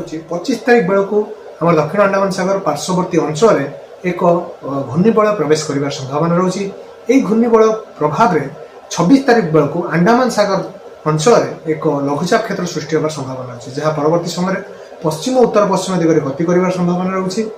रही 25 तारिख बेलू आम दक्षिण अंडमान सागर पार्श्ववर्ती अंचल एक घूर्णिबल प्रवेश कर संभावना रही। यही घूर्णिबल प्रभाव में 26 तारिख बेलू अंडमान सागर अंचल एक लघुचाप क्षेत्र सृष्टि होकर संभावना अच्छी, जहाँ परवर्ती समय पश्चिम उत्तर पश्चिम दिगरे गति कर संभावना रही।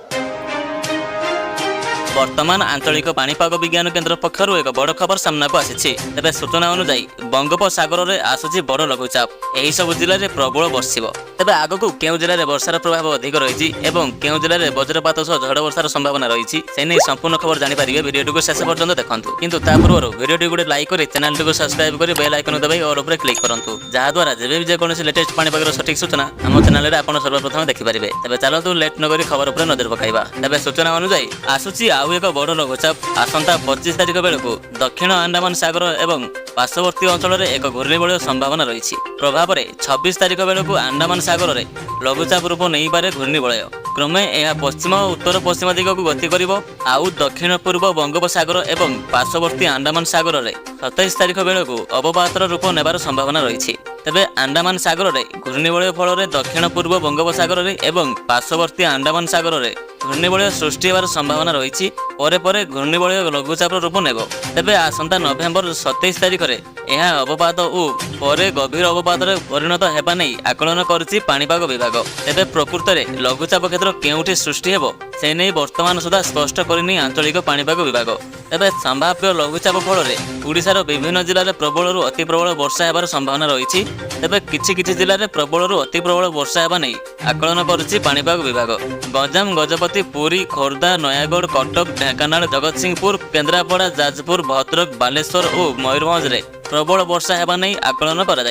वर्तमान आंचलिक पाणीपाग विज्ञान केन्द्र पक्षर एक बड़ खबर सामना को आसी। तेज सूचना अनुसार बंगोपसागर में आसूची बड़ लघुचाप यही सब जिले में प्रबल बर्षिब। तेज आगक केउ जिले में वर्षार प्रभाव अधिक रही और केउ जिले में वज्रपात सह झड़ वर्षार संभावना रही से नहीं संपूर्ण खबर जानीपारे वीडियो को शेष पर्यंत देखते। किंतु पूर्व वीडियो गोटे लाइक कर चैनल को सब्सक्राइब कर बेल आइकन दबाई और ऊपर क्लिक करूँ, जहाद्वारा जब भी जेकोसी लेटेस्ट पाणीपागर सठिक सूचना आम चैनल में आप सर्वप्रथम देखिपारे। तेज चलतु लेट नक खबर पर नजर पकाइबा। तेज सूचना अनुसार आसूची आउ एक बड़ लघुचाप आसंता 25 तारिख बेलू दक्षिण अंडमान सागर एवं पार्श्ववर्ती अंचल में एक घूर्णिबल संभावना रही। प्रभाव में 26 तारिख बेलू अंडमान सागर में लघुचाप रूप नहीं पारे घूर्णिबलय। क्रमे यह पश्चिम और उत्तर पश्चिम दिग को गति कर आउ दक्षिण पूर्व बंगोपसागर एवं पार्श्ववर्ती अंडमान सागर में 27 तारिख बेलू अवपातर रूप नेबार संभावना रही। तेबे अंडमान सागर में घूर्णिबलय फल दक्षिण पूर्व बंगोपसागर में एवं पार्श्ववर्ती अंडमान सागर में घूर्णिबलय सृष्टि होवार संभावना रही। परे घूर्णिबलय लघुचाप रूप नेब। तेबे आसंता नवेम्बर 27 तारिख में यह अवपात और परे गभीर अवपात परिणत होगा नहीं आकलन करुच्ची पाणीपाग विभाग। तेबे प्रकृत में लघुचाप क्षेत्र केउठी सृष्टि हेबो से नहीं वर्तमान सुधा स्पष्ट करनी आंचलिक पाणीपाग विभाग। तेबे संभाव्य लघुचाप फल ओडिशार विभिन्न जिले में प्रबल अति प्रबल वर्षा होवार संभावना रही। तेबे किछि जिले में प्रबल अति प्रबल वर्षा होगा नहीं आकलन करुच्ची पाणीपाग विभाग। गंजाम, गजपति, पुरी, खोर्धा, नयागढ़, कटक, ढेंकानाल, जगतसिंहपुर, केन्द्रापड़ा, जाजपुर, भद्रक, बालेश्वर और मयूरभंज में प्रबल वर्षा होगा नहीं आकलन कर।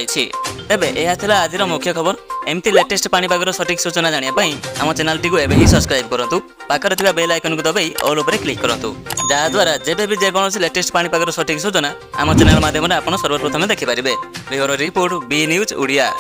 तेबे यह आज मुख्य खबर। एमती लेटेस्ट पाणीपागर सठिक सूचना जानापी आम चैनल टी ही सब्सक्राइब करूँ, पाखे बेल आइकन को दबाई ऑल उपर क्लिक करूँ, जहाद्वारा जब भी जेकोसी लेटेस्ट पाणीपागर सठिक सूचना आम चैनल माध्यम आप सर्वप्रथम देखिपारे। Bureau report B news Odia.